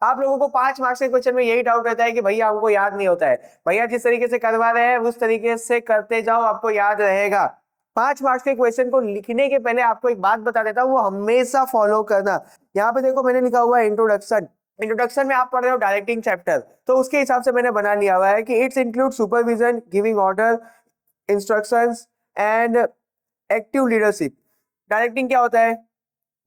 आप लोगों को 5 मार्क्स के क्वेश्चन में यही डाउट रहता है कि भैया हमको याद नहीं होता है। भैया जिस तरीके से करवा रहे हैं उस तरीके से करते जाओ, आपको याद रहेगा। 5 मार्क्स के क्वेश्चन को लिखने के पहले आपको एक बात बता देता हूँ, वो हमेशा फॉलो करना। यहाँ पे देखो मैंने लिखा हुआ है इंट्रोडक्शन। इंट्रोडक्शन में आप पढ़ रहे हो डायरेक्टिंग चैप्टर, तो उसके हिसाब से मैंने बना लिया हुआ है कि it's include supervision, giving order, instructions and active leadership. Directing क्या होता है?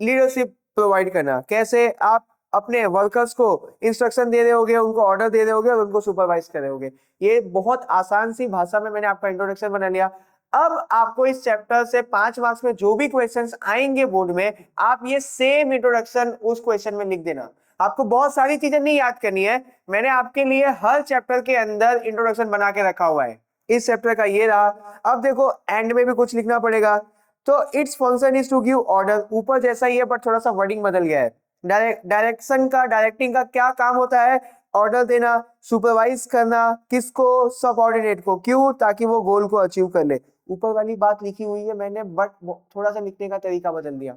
लीडरशिप प्रोवाइड करना। कैसे? आप अपने वर्कर्स को इंस्ट्रक्शन दे रहे होगे, उनको ऑर्डर दे रहे होगे और उनको सुपरवाइज कर रहे होगे। ये बहुत आसान सी भाषा में मैंने आपका इंट्रोडक्शन बना लिया। अब आपको इस चैप्टर से 5 मार्क्स में जो भी क्वेश्चंस आएंगे बोर्ड में, आप ये सेम इंट्रोडक्शन उस क्वेश्चन में लिख देना। आपको बहुत सारी चीजें नहीं याद करनी है, मैंने आपके लिए हर चैप्टर के अंदर इंट्रोडक्शन बना के रखा हुआ है। इस चैप्टर का ये रहा। अब देखो एंड में भी कुछ लिखना पड़ेगा, तो it's function is to give order. ऊपर जैसा ही है बट थोड़ा सा वर्डिंग बदल गया है। डायरेक्टिंग का क्या काम होता है? ऑर्डर देना, सुपरवाइज करना। किसको? सबऑर्डिनेट को। क्यों? ताकि वो गोल को अचीव कर ले। ऊपर वाली बात लिखी हुई है मैंने, बट थोड़ा सा लिखने का तरीका बदल दिया।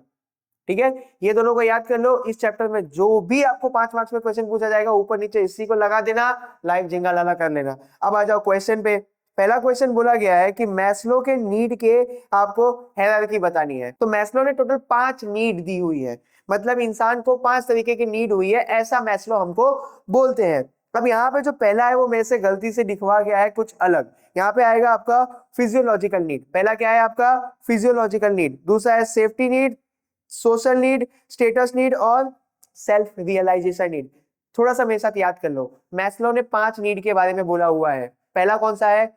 ठीक है, ये दोनों को याद कर लो। इस चैप्टर में जो भी आपको 5 मार्क्स में क्वेश्चन पूछा जाएगा, ऊपर नीचे इसी को लगा देना, लाइव जिंगा लाला कर लेना। अब आ जाओ क्वेश्चन पे। पहला क्वेश्चन बोला गया है कि मैस्लो के नीड के आपको हायरार्की बतानी है। तो मैस्लो ने टोटल 5 नीड दी हुई है, मतलब इंसान को 5 तरीके की नीड हुई है, ऐसा मैस्लो हमको बोलते हैं। अब यहाँ पे जो पहला है वो मेरे से गलती से लिखवा गया है कुछ अलग। यहाँ पे आएगा आपका फिजियोलॉजिकल नीड। पहला क्या है आपका? Physiological need. दूसरा है safety need, social need, status need और सेल्फ रियलाइजेशन नीड। थोड़ा सा मेरे साथ याद कर लो, मैस्लो ने 5 नीड के बारे में बोला हुआ है। पहला कौन सा है?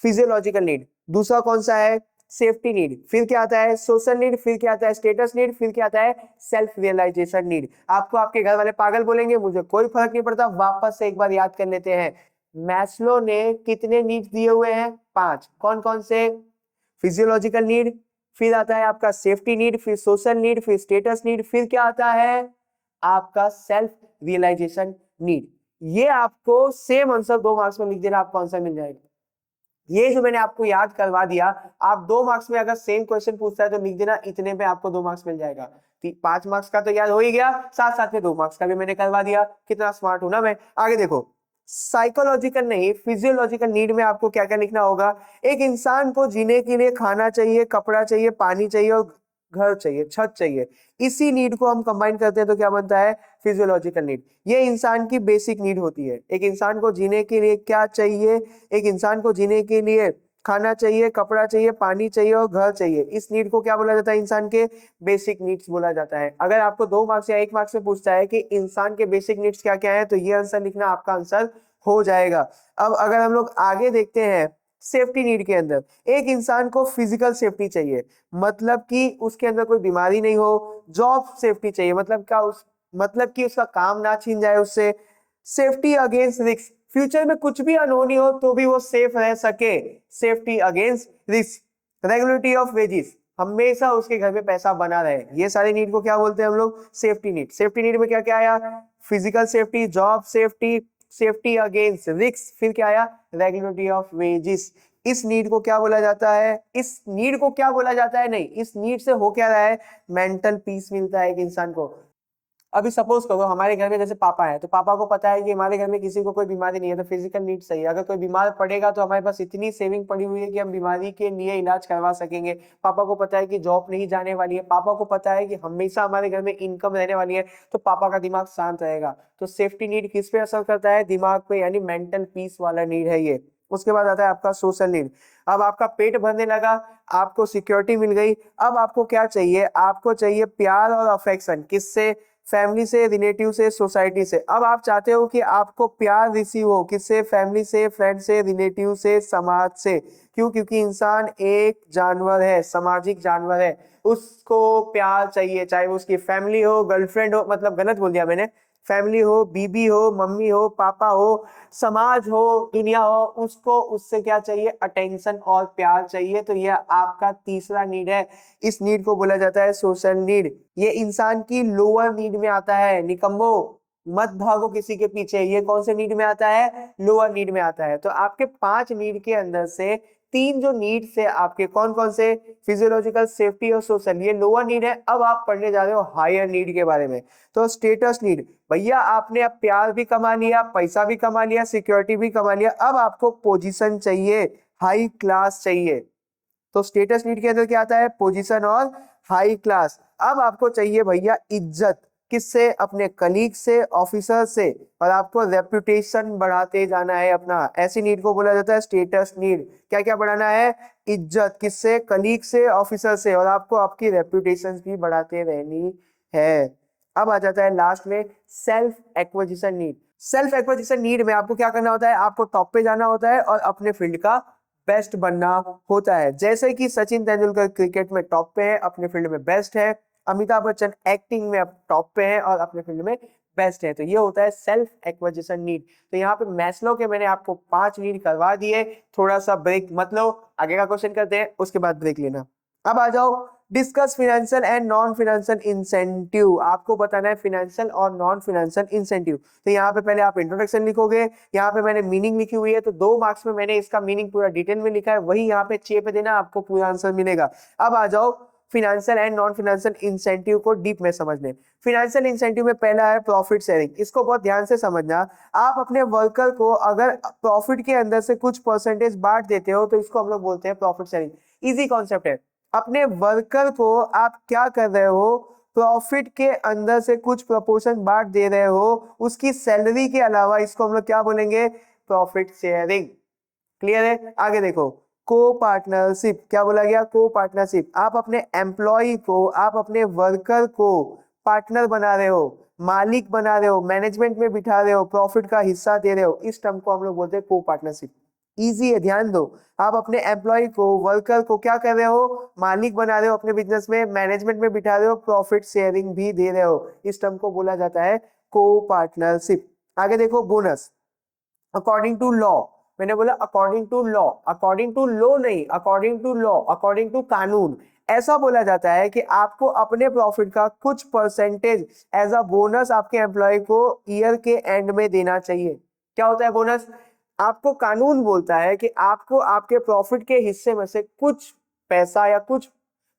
Physiological need. दूसरा कौन सा है? Safety need. फिर क्या आता है? Social need. फिर क्या आता है? Status need. फिर क्या आता है? Self realisation need. आपको आपके घर वाले पागल बोलेंगे, मुझे कोई फर्क नहीं पड़ता, वापस से एक बार याद कर लेते हैं। मैस्लो ने कितने नीड दिए हुए हैं? 5। कौन कौन से? फिजियोलॉजिकल नीड, फिर आता है आपका सेफ्टी नीड, फिर सोशल नीड, फिर स्टेटस नीड, फिर क्या आता है? आपका सेल्फ रियलाइजेशन नीड। ये आपको सेम आंसर 2 मार्क्स में लिख देना, आपको आंसर मिल जाएगा। ये जो मैंने आपको याद करवा दिया, आप 2 मार्क्स में अगर सेम क्वेश्चन पूछता है तो लिख देना, इतने पे आपको 2 मार्क्स मिल जाएगा। 5 मार्क्स का तो याद हो ही गया, साथ साथ में 2 मार्क्स का भी मैंने करवा दिया। कितना स्मार्ट हूं ना मैं। आगे देखो, साइकोलॉजिकल नहीं, फिजियोलॉजिकल नीड में आपको क्या क्या लिखना होगा? एक इंसान को जीने के लिए खाना चाहिए, कपड़ा चाहिए, पानी चाहिए और घर चाहिए, छत चाहिए। इसी नीड को हम कंबाइन करते हैं तो क्या बनता है? Physiological need. ये इंसान की बेसिक नीड होती है। एक इंसान को जीने के लिए क्या चाहिए? एक इंसान को जीने के लिए खाना चाहिए, कपड़ा चाहिए, पानी चाहिए और घर चाहिए। इस नीड को क्या बोला जाता है? इंसान के बेसिक नीड्स बोला जाता है। अगर आपको 2 मार्क्स या 1 मार्क्स में पूछता है कि इंसान के बेसिक नीड्स क्या क्या है, तो ये आंसर लिखना, आपका आंसर हो जाएगा। अब अगर हम लोग आगे देखते हैं, सेफ्टी नीड के अंदर एक इंसान को फिजिकल सेफ्टी चाहिए, मतलब कि उसके अंदर कोई बीमारी नहीं हो। जॉब सेफ्टी चाहिए, मतलब क्या? मतलब कि उसका काम ना छीन जाए उससे। सेफ्टी अगेंस्ट रिस्क, फ्यूचर में कुछ भी अनहोनी हो तो भी वो सेफ रह सके। Safety against risk. Regulatory of wages, हमेशा उसके घर में पैसा बना रहे। ये सारी नीड को क्या बोलते हैं हम लोग? Safety need. सेफ्टी नीड में क्या क्या आया? Physical safety, job safety, safety against risk, फिर क्या आया? Regulatory of wages. इस नीड को क्या बोला जाता है? इस नीड को क्या बोला जाता है? नहीं, इस नीड से हो क्या रहा है? मेंटल पीस मिलता है एक इंसान को। अभी सपोज करो हमारे घर में जैसे पापा है, तो पापा को पता है कि हमारे घर में किसी को कोई बीमारी नहीं है, तो फिजिकल नीड सही है। अगर कोई बीमार पड़ेगा तो हमारे पास इतनी सेविंग पड़ी हुई है कि हम बीमारी के लिए इलाज करवा सकेंगे। पापा को पता है कि जॉब नहीं जाने वाली है, पापा को पता है कि हमेशा हमारे घर में इनकम रहने वाली है, तो पापा का दिमाग शांत रहेगा। तो सेफ्टी नीड किस पे असर करता है? दिमाग पे, यानी मेंटल पीस वाला नीड है ये। उसके बाद आता है आपका सोशल नीड। अब आपका पेट भरने लगा, आपको सिक्योरिटी मिल गई, अब आपको क्या चाहिए? आपको चाहिए प्यार और अफेक्शन। किससे? फैमिली से, रिलेटिव से, सोसाइटी से। अब आप चाहते हो कि आपको प्यार रिसीव हो, किससे? फैमिली से, फ्रेंड से, रिलेटिव से, समाज से। क्यों? क्योंकि इंसान एक जानवर है, सामाजिक जानवर है, उसको प्यार चाहिए, चाहे वो उसकी फैमिली हो, गर्लफ्रेंड हो, मतलब गलत बोल दिया मैंने, फैमिली हो, बीबी हो, मम्मी हो, पापा हो, समाज हो, दुनिया हो, उसको उससे क्या चाहिए? अटेंशन और प्यार चाहिए। तो यह आपका तीसरा नीड है। इस नीड को बोला जाता है सोशल नीड। ये इंसान की लोअर नीड में आता है। निकम्बो, मत भागो किसी के पीछे। ये कौन से नीड में आता है? लोअर नीड में आता है। तो आपके 5 नीड के अंदर से 3 जो नीड से आपके कौन कौन से? फिजियोलॉजिकल, सेफ्टी और सोशल, ये लोअर नीड है। अब आप पढ़ने जा रहे हो हायर नीड के बारे में। तो स्टेटस नीड, भैया आपने अब प्यार भी कमा लिया, पैसा भी कमा लिया, सिक्योरिटी भी कमा लिया, अब आपको पोजीशन चाहिए, हाई क्लास चाहिए। तो स्टेटस नीड के अंदर क्या आता है, पोजीशन और हाई क्लास। अब आपको चाहिए भैया इज्जत, किससे, अपने कलीग से, ऑफिसर से, और आपको रेपुटेशन बढ़ाते जाना है अपना। ऐसी नीड को बोला जाता है स्टेटस नीड। क्या क्या बढ़ाना है, इज्जत, किससे, कलीग से, ऑफिसर से, और आपको आपकी रेपुटेशन भी बढ़ाते रहनी है। अब आ जाता है लास्ट में self acquisition need. Self acquisition need में आपको क्या करना होता है, आपको टॉप पे जाना होता है और अपने फील्ड का बेस्ट बनना होता है। जैसे कि सचिन तेंदुलकर क्रिकेट में टॉप पे है, अपने फील्ड में बेस्ट है। अमिताभ बच्चन एक्टिंग में टॉप पे है और अपने फील्ड में बेस्ट है। तो ये होता है सेल्फ एक्विजिशन नीड। तो यहाँ पे मैस्लो के मैंने आपको 5 नीड करवा दिए। थोड़ा सा ब्रेक मत लो, आगे का क्वेश्चन करते हैं, उसके बाद ब्रेक लेना। अब आ जाओ, discuss financial and non financial incentive. आपको बताना है फिनेंशियल और नॉन फिनेंशियल इंसेंटिव। तो यहाँ पे पहले आप इंट्रोडक्शन लिखोगे, यहाँ पे मैंने मीनिंग लिखी हुई है, तो 2 मार्क्स में मैंने इसका मीनिंग पूरा डिटेल में लिखा है, वही यहाँ पे 6 पे देना, आपको पूरा आंसर मिलेगा। अब आ जाओ financial and non financial incentive को डीप में समझने। फिनेंशियल इंसेंटिव में पहला है प्रॉफिट शेयरिंग। इसको बहुत ध्यान से समझना। आप अपने वर्कर को अगर प्रॉफिट के अंदर से कुछ परसेंटेज बांट देते हो तो इसको हम लोग बोलते हैं प्रॉफिट शेयरिंग। इजी कॉन्सेप्ट है। अपने वर्कर को आप क्या कर रहे हो, प्रॉफिट के अंदर से कुछ प्रपोर्शन बांट दे रहे हो उसकी सैलरी के अलावा, इसको हम लोग क्या बोलेंगे, प्रॉफिट शेयरिंग। क्लियर है? आगे देखो, को पार्टनरशिप। क्या बोला गया, को पार्टनरशिप। आप अपने एम्प्लॉय को, आप अपने वर्कर को पार्टनर बना रहे हो, मालिक बना रहे हो, मैनेजमेंट में बिठा रहे हो, प्रॉफिट का हिस्सा दे रहे हो, इस टर्म को हम लोग बोलते हैं को पार्टनरशिप। इजी है, ध्यान दो। आप अपने एम्प्लॉय को, वर्कर को क्या कर रहे हो, मालिक बना रहे हो अपने बिजनेस में, मैनेजमेंट में बिठा रहे हो, प्रॉफिट शेयरिंग भी दे रहे हो, इस टर्म को बोला जाता है को पार्टनरशिप। आगे देखो, बोनस। अकॉर्डिंग टू लॉ, मैंने बोला according to law, according to law नहीं, according to law, according to कानून। ऐसा बोला जाता है कि आपको अपने प्रॉफिट का कुछ परसेंटेज एज अ बोनस आपके एम्प्लॉय को ईयर के एंड में देना चाहिए। क्या होता है बोनस, आपको कानून बोलता है कि आपको आपके प्रॉफिट के हिस्से में से कुछ पैसा या कुछ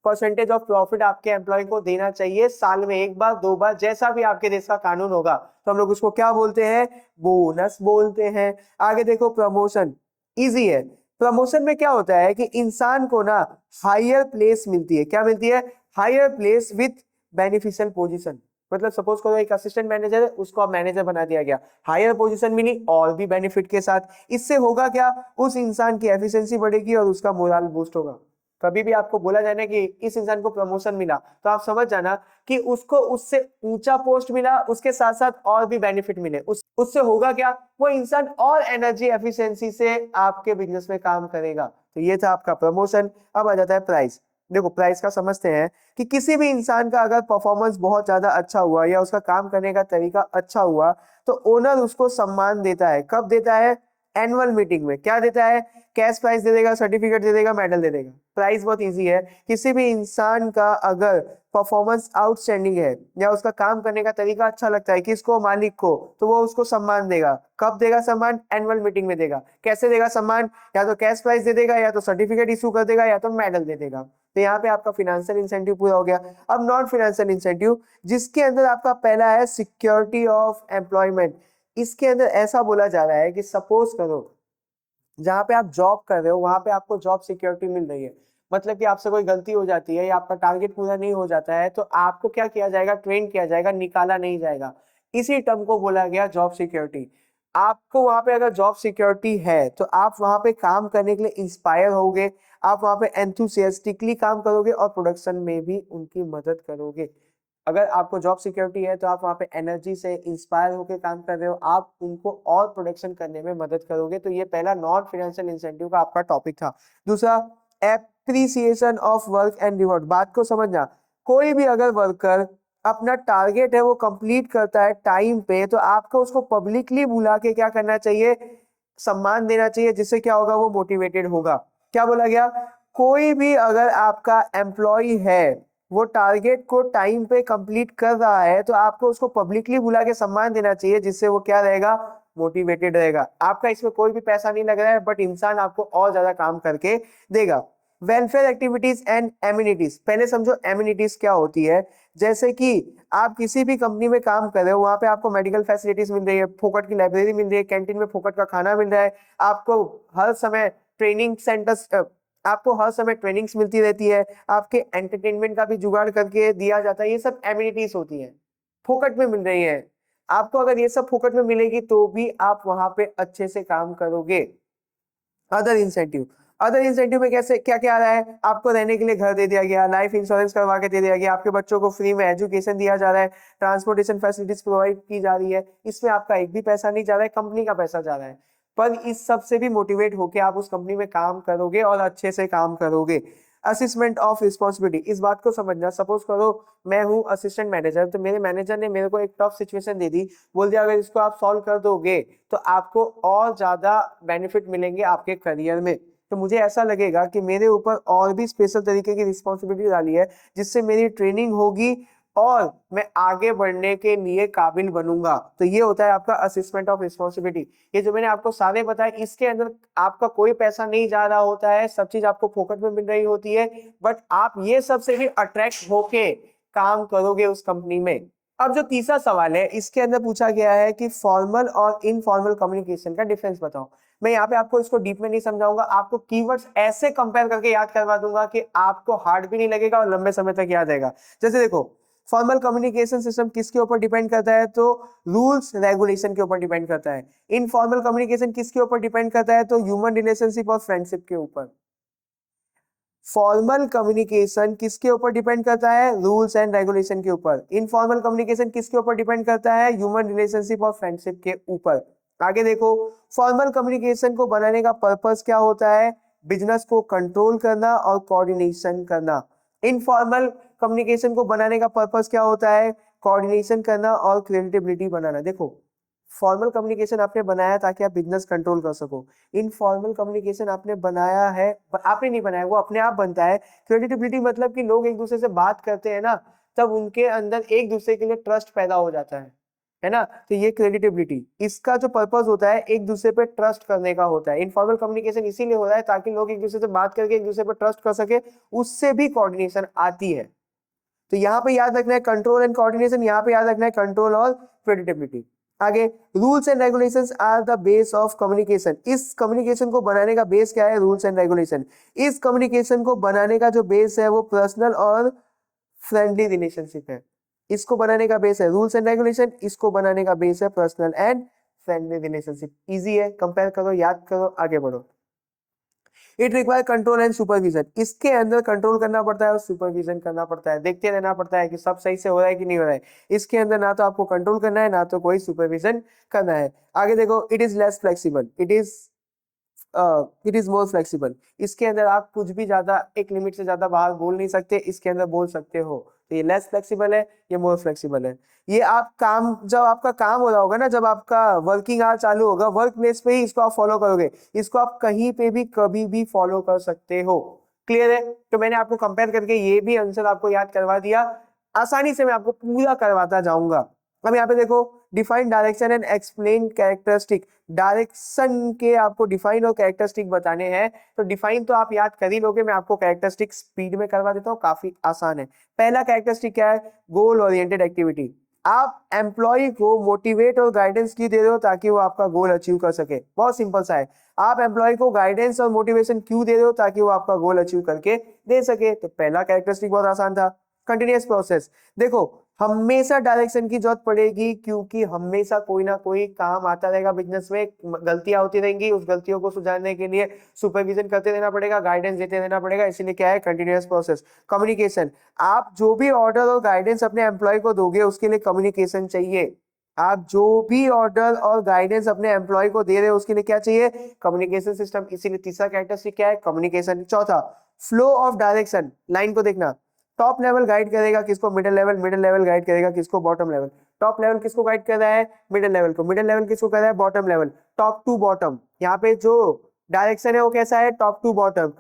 परसेंटेज ऑफ प्रॉफिट आपके एम्प्लॉय को देना चाहिए, साल में 1 बार 2 बार, जैसा भी आपके देश का कानून होगा। तो हम लोग उसको क्या बोलते हैं, बोनस बोलते हैं। आगे देखो, प्रमोशन। इजी है। प्रमोशन में क्या होता है कि इंसान को ना हायर प्लेस मिलती है। क्या मिलती है, higher place with beneficial position. मतलब सपोज करो एक असिस्टेंट मैनेजर है, उसको अब मैनेजर बना दिया गया, हायर पोजीशन मिली और भी बेनिफिट के साथ। इससे होगा क्या, उस इंसान की एफिशिएंसी बढ़ेगी और उसका मोरल बूस्ट होगा। कभी भी आपको बोला जाए ना कि इस इंसान को प्रमोशन मिला, तो आप समझ जाना कि उसको उससे ऊंचा पोस्ट मिला, उसके साथ साथ और भी बेनिफिट मिले। उससे होगा क्या, वो इंसान और एनर्जी एफिशिएंसी से आपके बिजनेस में काम करेगा। तो ये था आपका प्रमोशन। अब आ जाता है प्राइस। देखो, प्राइस का समझते हैं कि किसी भी इंसान का अगर परफॉर्मेंस बहुत ज्यादा अच्छा हुआ या उसका काम करने का तरीका अच्छा हुआ तो ओनर उसको सम्मान देता है। कब देता है, एनुअल मीटिंग में। क्या देता है, कैश प्राइस दे देगा, सर्टिफिकेट दे देगा, मेडल दे देगा। प्राइस बहुत इजी है। किसी भी इंसान का अगर परफॉर्मेंस आउटस्टैंडिंग है या उसका काम करने का तरीका अच्छा लगता है किसको, मालिक को, तो वो उसको सम्मान देगा। कब देगा सम्मान, एनुअल मीटिंग में देगा। कैसे देगा सम्मान, या तो कैश प्राइस दे देगा, या तो सर्टिफिकेट इशू कर देगा, या तो मेडल दे देगा। तो यहाँ पे आपका फिनेंशियल इंसेंटिव पूरा हो गया। अब नॉन फिनेंशियल इंसेंटिव, जिसके अंदर आपका पहला है सिक्योरिटी ऑफ एम्प्लॉयमेंट। इसके अंदर ऐसा बोला जा रहा है कि सपोज करो जहां पे आप जॉब कर रहे हो वहां पे आपको जॉब सिक्योरिटी मिल रही है, मतलब कि आपसे कोई गलती हो जाती है या आपका टारगेट पूरा नहीं हो जाता है तो आपको क्या किया जाएगा, ट्रेन किया जाएगा, निकाला नहीं जाएगा। इसी टर्म को बोला गया जॉब सिक्योरिटी। आपको वहां पे अगर जॉब सिक्योरिटी है तो आप वहां पे काम करने के लिए इंस्पायर होगे, आप वहां पे एंथुसियास्टिकली काम करोगे और प्रोडक्शन में भी उनकी मदद करोगे। अगर आपको जॉब सिक्योरिटी है तो आप वहां पे एनर्जी से इंस्पायर होकर काम कर रहे हो, आप उनको और प्रोडक्शन करने में मदद करोगे। तो ये पहला नॉन फाइनेंशियल इंसेंटिव का आपका टॉपिक था। दूसरा, appreciation of work and reward. बात को समझना, कोई भी अगर वर्कर अपना टारगेट है वो कंप्लीट करता है टाइम पे तो आपको उसको पब्लिकली बुला के क्या करना चाहिए, सम्मान देना चाहिए, जिससे क्या होगा, वो मोटिवेटेड होगा। क्या बोला गया, कोई भी अगर आपका एम्प्लॉय है वो टारगेट को टाइम पे कंप्लीट कर रहा है तो आपको उसको पब्लिकली बुला के सम्मान देना चाहिए, जिससे वो क्या रहेगा, मोटिवेटेड रहेगा। आपका इसमें कोई भी पैसा नहीं लग रहा है बट इंसान आपको और ज्यादा काम करके देगा। Welfare activities and amenities. पहले समझो एम्यूनिटीज क्या होती है। जैसे कि आप किसी भी कंपनी में काम कर रहे हो, वहां पे आपको मेडिकल फैसिलिटीज मिल रही है, फोकट की लाइब्रेरी मिल रही है, कैंटीन में फोकट का खाना मिल रहा है, आपको हर समय ट्रेनिंग सेंटर्स आपको हर समय ट्रेनिंग्स मिलती रहती है, आपके एंटरटेनमेंट का भी जुगाड़ करके दिया जाता है। ये सब एमिनिटीज होती हैं, फोकट में मिल रही है। आपको अगर ये सब फोकट में मिलेगी तो भी आप वहां पे अच्छे से काम करोगे। अदर इंसेंटिव, अदर इंसेंटिव में कैसे क्या क्या आ रहा है, आपको रहने के लिए घर दे दिया गया, लाइफ इंश्योरेंस करवा के दे दिया गया, आपके बच्चों को फ्री में एजुकेशन दिया जा रहा है, ट्रांसपोर्टेशन फैसिलिटीज प्रोवाइड की जा रही है। इसमें आपका एक भी पैसा नहीं जा रहा है, कंपनी का पैसा जा रहा है। पर इस सब से भी मोटिवेट होकर आप उस कंपनी में काम करोगे और अच्छे से काम करोगे। असिस्मेंट ऑफ रिस्पॉन्सिबिलिटी, इस बात को समझना, सपोज करो मैं हूँ असिस्टेंट मैनेजर, तो मेरे मैनेजर ने मेरे को एक टफ सिचुएशन दे दी, बोल दिया अगर इसको आप सॉल्व कर दोगे तो आपको और ज्यादा बेनिफिट मिलेंगे आपके करियर में। तो मुझे ऐसा लगेगा कि मेरे ऊपर और भी स्पेशल तरीके की रिस्पॉन्सिबिलिटी डाली है, जिससे मेरी ट्रेनिंग होगी और मैं आगे बढ़ने के लिए काबिल बनूंगा। तो ये होता है आपका असेसमेंट ऑफ रिस्पॉन्सिबिलिटी। ये जो मैंने आपको सारे बताए, इसके अंदर आपका कोई पैसा नहीं जा रहा होता है, सब चीज आपको फोकट में मिल रही होती है, बट आप ये सब से भी अट्रैक्ट होके काम करोगे उस कंपनी में। अब जो तीसरा सवाल है, इसके अंदर पूछा गया है कि फॉर्मल और इनफॉर्मल कम्युनिकेशन का डिफरेंस बताओ। मैं यहाँ पे आपको इसको डीप में नहीं समझाऊंगा, आपको कीवर्ड्स ऐसे कंपेयर करके याद करवा दूंगा कि आपको हार्ड भी नहीं लगेगा और लंबे समय तक याद रहेगा। जैसे देखो, फॉर्मल कम्युनिकेशन सिस्टम किसके ऊपर डिपेंड करता है, तो रूल्स रेगुलेशन के ऊपर डिपेंड करता है। इनफॉर्मल कम्युनिकेशन किसके ऊपर डिपेंड करता है, तो ह्यूमन रिलेशनशिप और फ्रेंडशिप के ऊपर। फॉर्मल कम्युनिकेशन किसके ऊपर डिपेंड करता है, रूल्स एंड रेगुलेशन के ऊपर। इनफॉर्मल कम्युनिकेशन किसके ऊपर डिपेंड करता है, ह्यूमन रिलेशनशिप और फ्रेंडशिप के ऊपर। आगे देखो, फॉर्मल कम्युनिकेशन को बनाने का पर्पस क्या होता है, बिजनेस को कंट्रोल करना और कोऑर्डिनेशन करना। इनफॉर्मल कम्युनिकेशन को बनाने का पर्पस क्या होता है, कोऑर्डिनेशन करना और क्रेडिबिलिटी बनाना। देखो, फॉर्मल कम्युनिकेशन आपने बनाया ताकि आप बिजनेस कंट्रोल कर सको, इनफॉर्मल कम्युनिकेशन आपने बनाया है, आपने नहीं बनाया, वो अपने आप बनता है। क्रेडिबिलिटी मतलब कि लोग एक दूसरे से बात करते हैं ना, तब उनके अंदर एक दूसरे के लिए ट्रस्ट पैदा हो जाता है ना। तो ये क्रेडिबिलिटी, इसका जो पर्पस होता है एक दूसरे पे ट्रस्ट करने का होता है। इनफॉर्मल कम्युनिकेशन इसीलिए हो रहा है ताकि लोग एक दूसरे से बात करके एक दूसरे पर ट्रस्ट कर सके, उससे भी कोऑर्डिनेशन आती है। तो यहाँ पे याद रखना है कंट्रोल एंड कोऑर्डिनेशन, यहाँ पे याद रखना है कंट्रोल और क्रेडिबिलिटी। आगे, rules and regulations are the base of communication. इस कम्युनिकेशन को बनाने का बेस क्या है, रूल्स एंड रेगुलेशन। इस कम्युनिकेशन को बनाने का जो बेस है वो पर्सनल और फ्रेंडली रिलेशनशिप है। इसको बनाने का बेस है रूल्स एंड रेगुलेशन, इसको बनाने का बेस है personal and friendly relationship. Easy है, कंपेयर करो, याद करो, आगे बढ़ो। It require control and supervision, इसके अंदर कंट्रोल करना पड़ता है और सुपरविजन करना पड़ता है, देखते रहना पड़ता है कि सब सही से हो रहा है कि नहीं हो रहा है। इसके अंदर ना तो आपको कंट्रोल करना है, ना तो कोई सुपरविजन करना है। आगे देखो, it is less flexible, it is more flexible. इसके अंदर आप कुछ भी ज्यादा एक लिमिट से ज्यादा बाहर बोल नहीं सकते, इसके अंदर बोल सकते हो। तो ये लेस फ्लेक्सिबल है, ये मोर फ्लेक्सिबल है। ये आप काम, जब आपका काम हो रहा होगा ना, जब आपका वर्किंग आवर चालू होगा, वर्क प्लेस पे ही इसको आप फॉलो करोगे, इसको आप कहीं पे भी कभी भी फॉलो कर सकते हो। क्लियर है? तो मैंने आपको कंपेयर करके ये भी आंसर आपको याद करवा दिया, आसानी से मैं आपको पूरा करवाता जाऊंगा। अब यहाँ पे देखो, define direction and explain characteristic. Direction के आपको डिफाइन और कैरेक्टरिस्टिक बताने हैं, तो डिफाइन तो आप याद कर ही लोगे, मैं आपको कैरेक्टरिस्टिक स्पीड में करवा देता हूँ, काफी आसान है। पहला कैरेक्टरिस्टिक क्या है, गोल ओरिएंटेड एक्टिविटी। आप एम्प्लॉय को मोटिवेट और गाइडेंस क्यों दे रहे हो, ताकि वो आपका गोल अचीव कर सके। बहुत सिंपल सा है, आप एम्प्लॉय को गाइडेंस और मोटिवेशन क्यों दे रहे हो, ताकि वो आपका गोल अचीव करके दे सके। तो पहला कैरेक्टरिस्टिक बहुत आसान था। कंटिन्यूअस प्रोसेस, देखो हमेशा डायरेक्शन की जरूरत पड़ेगी, क्योंकि हमेशा कोई ना कोई काम आता रहेगा बिजनेस में, गलतियां होती रहेंगी, उस गलतियों को सुधारने के लिए सुपरविजन करते रहना पड़ेगा, गाइडेंस देते रहना पड़ेगा, इसीलिए क्या है, कंटिन्यूअस प्रोसेस। कम्युनिकेशन, आप जो भी ऑर्डर और गाइडेंस अपने एम्प्लॉय को दोगे, उसके लिए कम्युनिकेशन चाहिए। आप जो भी ऑर्डर और गाइडेंस अपने एम्प्लॉय को दे रहे हो, उसके लिए क्या चाहिए, कम्युनिकेशन सिस्टम। इसीलिए तीसरा कैरेक्टरिस्टिक क्या है, कम्युनिकेशन। चौथा, फ्लो ऑफ डायरेक्शन। लाइन को देखना, टॉप लेवल गाइड करेगा किसको, middle level, middle level guide करेगा किसको, बॉटम लेवल। टॉप लेवल किसको गाइड कर रहा है, मिडिल लेवल को, मिडिल लेवल किसको कर रहा है, bottom level. Top to bottom, यहाँ पे जो डायरेक्शन है वो कैसा है, टॉप टू बॉटम।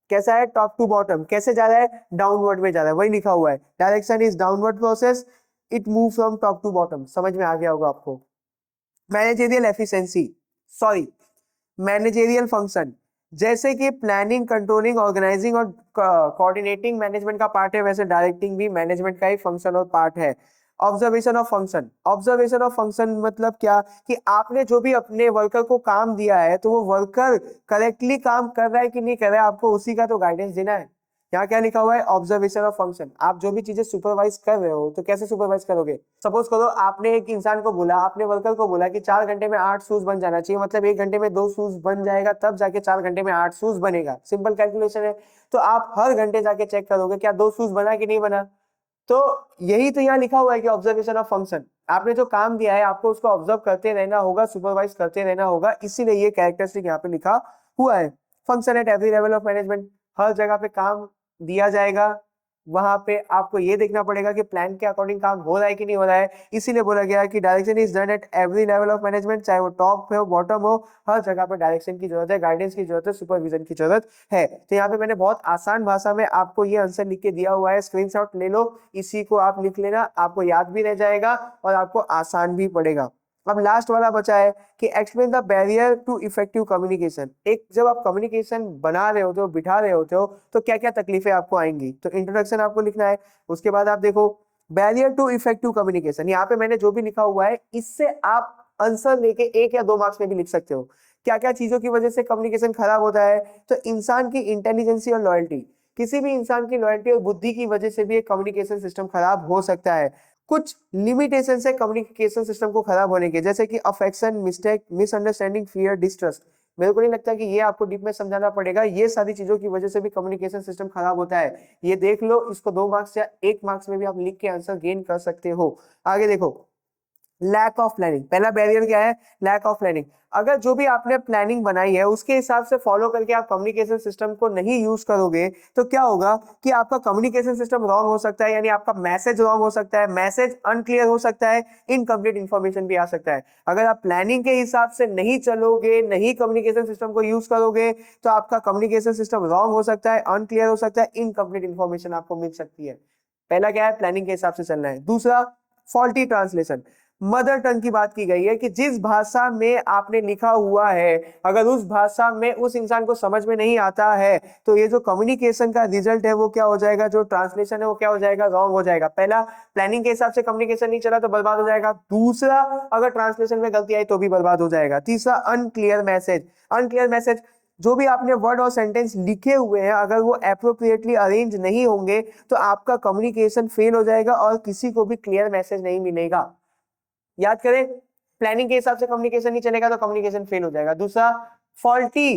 कैसा है, टॉप टू बॉटम। कैसे जा रहा है, डाउनवर्ड में जा रहा है, वही लिखा हुआ है, direction is downward process, it move from top to bottom. समझ में आ गया होगा आपको। Managerial efficiency, sorry managerial function. जैसे कि प्लानिंग, कंट्रोलिंग, ऑर्गेनाइजिंग और कोऑर्डिनेटिंग मैनेजमेंट का पार्ट है, वैसे डायरेक्टिंग भी मैनेजमेंट का ही फंक्शन और पार्ट है। Observation of function, observation of function मतलब क्या, कि आपने जो भी अपने वर्कर को काम दिया है तो वो वर्कर करेक्टली काम कर रहा है कि नहीं कर रहा है, आपको उसी का तो गाइडेंस देना है। यहाँ क्या लिखा हुआ है, ऑब्जर्वेशन ऑफ फंक्शन। आप जो भी चीजें सुपरवाइज कर रहे हो तो कैसे सुपरवाइज करोगे। सपोज करो आपने एक इंसान को बोला, आपने वर्कर को बोला कि 4 घंटे में 8 शूज बन जाना चाहिए, मतलब 1 घंटे में 2 शूज बन जाएगा, तब जाके 4 घंटे में 8 शूज बनेगा। सिंपल कैलकुलेशन है। तो आप हर घंटे जाके चेक करोगे क्या 2 शूज बना कि नहीं बना। तो यही तो यहाँ लिखा हुआ है कि ऑब्जर्वेशन ऑफ फंक्शन। आपने जो काम दिया है आपको उसको ऑब्जर्व करते रहना होगा, सुपरवाइज करते रहना होगा, इसीलिए ये कैरेक्टरिस्टिक यहाँ पे लिखा हुआ है। Function at every level of management, हर जगह पे काम दिया जाएगा, वहां पे आपको ये देखना पड़ेगा कि प्लान के अकॉर्डिंग काम हो रहा है कि नहीं हो रहा है। इसीलिए बोला गया है कि direction is done at every level of management, चाहे वो टॉप हो बॉटम हो, हर जगह पे डायरेक्शन की जरूरत है, गाइडेंस की जरूरत है, सुपरविजन की जरूरत है। तो यहाँ पे मैंने बहुत आसान भाषा में आपको ये आंसर लिख के दिया हुआ है, स्क्रीनशॉट ले लो, इसी को आप लिख लेना, आपको याद भी रह जाएगा और आपको आसान भी पड़ेगा। अब लास्ट वाला बचा है कि explain the barrier to effective communication. एक जब आप कम्युनिकेशन बना रहे होते हो, बिठा रहे होते हो, तो क्या क्या तकलीफें आपको आएंगी। तो इंट्रोडक्शन आपको लिखना है, उसके बाद आप देखो बैरियर टू इफेक्टिव कम्युनिकेशन। यहाँ पे मैंने जो भी लिखा हुआ है इससे आप आंसर लेके 1 या 2 मार्क्स में भी लिख सकते हो। क्या क्या चीजों की वजह से कम्युनिकेशन खराब होता है, तो इंसान की इंटेलिजेंसी और लॉयल्टी, किसी भी इंसान की लॉयल्टी और बुद्धि की वजह से भी एक कम्युनिकेशन सिस्टम खराब हो सकता है। कुछ लिमिटेशन है कम्युनिकेशन सिस्टम को खराब होने के, जैसे कि affection, mistake, misunderstanding, fear, distrust. मेरे को नहीं लगता कि ये आपको डीप में समझाना पड़ेगा, ये सारी चीजों की वजह से भी कम्युनिकेशन सिस्टम खराब होता है। ये देख लो, इसको 2 मार्क्स या 1 मार्क्स में भी आप लिख के आंसर गेन कर सकते हो। आगे देखो, लैक ऑफ प्लानिंग। पहला बैरियर क्या है, लैक ऑफ प्लानिंग। अगर जो भी आपने प्लानिंग बनाई है उसके हिसाब से फॉलो करके आप कम्युनिकेशन सिस्टम को नहीं यूज करोगे तो क्या होगा कि आपका कम्युनिकेशन सिस्टम रॉन्ग हो सकता है, यानी आपका मैसेज रॉन्ग हो सकता है, मैसेज अनक्लियर हो सकता है, इनकम्प्लीट इंफॉर्मेशन भी आ सकता है। अगर आप प्लानिंग के हिसाब से नहीं चलोगे, नहीं कम्युनिकेशन सिस्टम को यूज करोगे, तो आपका कम्युनिकेशन सिस्टम रॉन्ग हो सकता है, अनक्लियर हो सकता है, इनकम्प्लीट इंफॉर्मेशन आपको मिल सकती है। पहला क्या है, प्लानिंग के हिसाब से चलना है। दूसरा, फॉल्टी ट्रांसलेशन। मदर टंग की बात की गई है कि जिस भाषा में आपने लिखा हुआ है, अगर उस भाषा में उस इंसान को समझ में नहीं आता है, तो ये जो कम्युनिकेशन का रिजल्ट है वो क्या हो जाएगा, जो ट्रांसलेशन है वो क्या हो जाएगा, रॉन्ग हो जाएगा। पहला, प्लानिंग के हिसाब से कम्युनिकेशन नहीं चला तो बर्बाद हो जाएगा। दूसरा, अगर ट्रांसलेशन में गलती आई तो भी बर्बाद हो जाएगा। तीसरा, अनक्लियर मैसेज। अनक्लियर मैसेज, जो भी आपने वर्ड और सेंटेंस लिखे हुए हैं अगर वो एप्रोप्रिएटली अरेंज नहीं होंगे तो आपका कम्युनिकेशन फेल हो जाएगा और किसी को भी क्लियर मैसेज नहीं मिलेगा। याद करें, प्लानिंग के हिसाब से कम्युनिकेशन नहीं चलेगा तो कम्युनिकेशन फेल हो जाएगा। दूसरा, फॉल्टी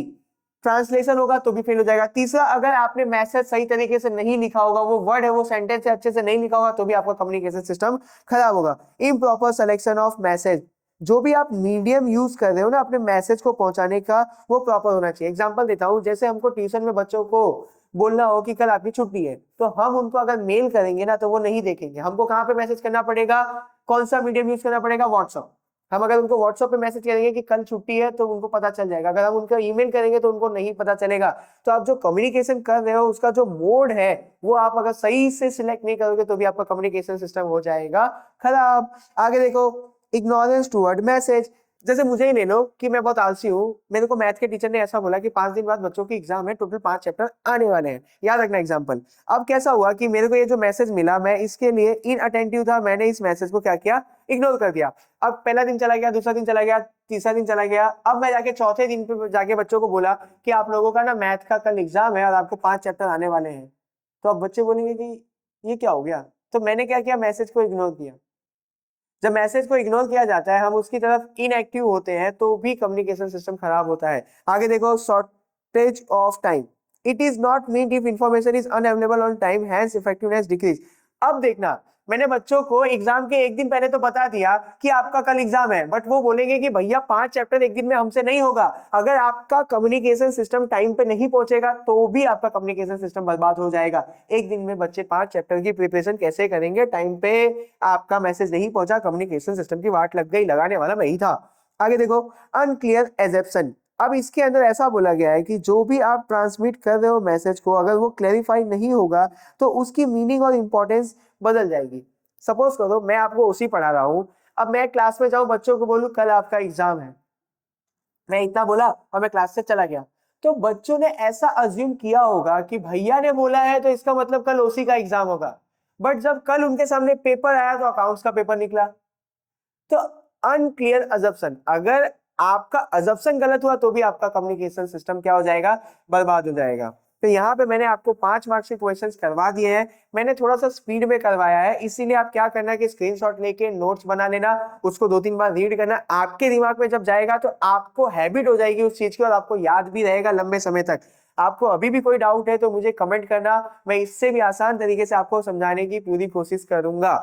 ट्रांसलेशन होगा तो भी फेल हो जाएगा। तीसरा, अगर आपने मैसेज सही तरीके से नहीं लिखा होगा, वो वर्ड है वो सेंटेंस से अच्छे से नहीं लिखा होगा, तो भी आपका कम्युनिकेशन सिस्टम खराब होगा। इम्प्रॉपर सिलेक्शन ऑफ मैसेज, जो भी आप मीडियम यूज कर रहे हो ना अपने मैसेज को पहुंचाने का, वो प्रॉपर होना चाहिए। एग्जांपल देता हूं, जैसे हमको ट्यूशन में बच्चों को बोलना हो कि कल आपकी छुट्टी है, तो हम उनको अगर मेल करेंगे ना तो वो नहीं देखेंगे। हमको कहाँ पे मैसेज करना पड़ेगा, कौन सा मीडियम यूज करना पड़ेगा, व्हाट्सअप। हम अगर उनको व्हाट्सएप पे मैसेज करेंगे कि कल छुट्टी है तो उनको पता चल जाएगा। अगर हम उनका ईमेल करेंगे तो उनको नहीं पता चलेगा। तो आप जो कम्युनिकेशन कर रहे हो उसका जो मोड है वो आप अगर सही से सिलेक्ट नहीं करोगे तो भी आपका कम्युनिकेशन सिस्टम हो जाएगा खराब। आगे देखो, इग्नोरेंस टुवर्ड मैसेज। जैसे मुझे ही ले लो कि मैं बहुत आलसी हूँ, मेरे को मैथ के टीचर ने ऐसा बोला कि 5 दिन बाद बच्चों की एग्जाम है, टोटल 5 चैप्टर आने वाले हैं, याद रखना एग्जाम्पल। अब कैसा हुआ कि मेरे को ये जो मैसेज मिला, मैं इसके लिए इनअटेंटिव था, मैंने इस मैसेज को क्या किया, इग्नोर कर दिया। अब पहला दिन चला गया, दूसरा दिन चला गया, तीसरा दिन चला गया, अब मैं जाके चौथे दिन पे जाके बच्चों को बोला कि आप लोगों का ना मैथ का कल एग्जाम है और आपको 5 चैप्टर आने वाले हैं। तो अब बच्चे बोलेंगे कि ये क्या हो गया। तो मैंने क्या किया, मैसेज को इग्नोर किया। जब मैसेज को इग्नोर किया जाता है, हम उसकी तरफ इनएक्टिव होते हैं, तो भी कम्युनिकेशन सिस्टम खराब होता है। आगे देखो, shortage of time. It is not mean if information is unavailable on time, hence effectiveness decrease. अब देखना, मैंने बच्चों को एग्जाम के 1 दिन पहले तो बता दिया कि आपका कल एग्जाम है, बट वो बोलेंगे कि भैया 5 चैप्टर 1 दिन में हमसे नहीं होगा। अगर आपका कम्युनिकेशन सिस्टम टाइम पे नहीं पहुंचेगा तो भी आपका कम्युनिकेशन सिस्टम बर्बाद हो जाएगा। 1 दिन में बच्चे 5 चैप्टर की प्रिपरेशन कैसे करेंगे, टाइम पे आपका मैसेज नहीं पहुंचा, कम्युनिकेशन सिस्टम की वाट लग गई, लगाने वाला मैं ही था। आगे देखो, अनक्लियर एजेप्शन। अब इसके अंदर ऐसा बोला गया है कि जो भी आप ट्रांसमिट कर रहे हो मैसेज को, अगर वो क्लैरिफाई नहीं होगा तो उसकी मीनिंग और इंपॉर्टेंस बदल जाएगी। सपोज करो मैं आपको उसी पढ़ा रहा हूं, अब मैं क्लास में जाऊं, बच्चों को बोलूं कल आपका एग्जाम है, मैं इतना बोला और मैं क्लास से चला गया। तो बच्चों ने ऐसा अज्यूम किया होगा कि भैया ने बोला है तो इसका मतलब कल ओसी का एग्जाम होगा, बट जब कल उनके सामने पेपर आया तो अकाउंट्स का पेपर निकला। तो अनक्लियर अजप्शन, अगर आपका अजप्शन गलत हुआ तो भी आपका कम्युनिकेशन सिस्टम क्या हो जाएगा, बर्बाद हो जाएगा। तो यहाँ पे मैंने आपको 5 मार्क्स के क्वेश्चंस करवा दिए हैं, मैंने थोड़ा सा स्पीड में करवाया है, इसीलिए आप क्या करना है कि स्क्रीनशॉट लेके नोट्स बना लेना, उसको 2-3 बार रीड करना, आपके दिमाग में जब जाएगा तो आपको हैबिट हो जाएगी उस चीज की और आपको याद भी रहेगा लंबे समय तक। आपको अभी भी कोई डाउट है तो मुझे कमेंट करना, मैं इससे भी आसान तरीके से आपको समझाने की पूरी कोशिश करूंगा।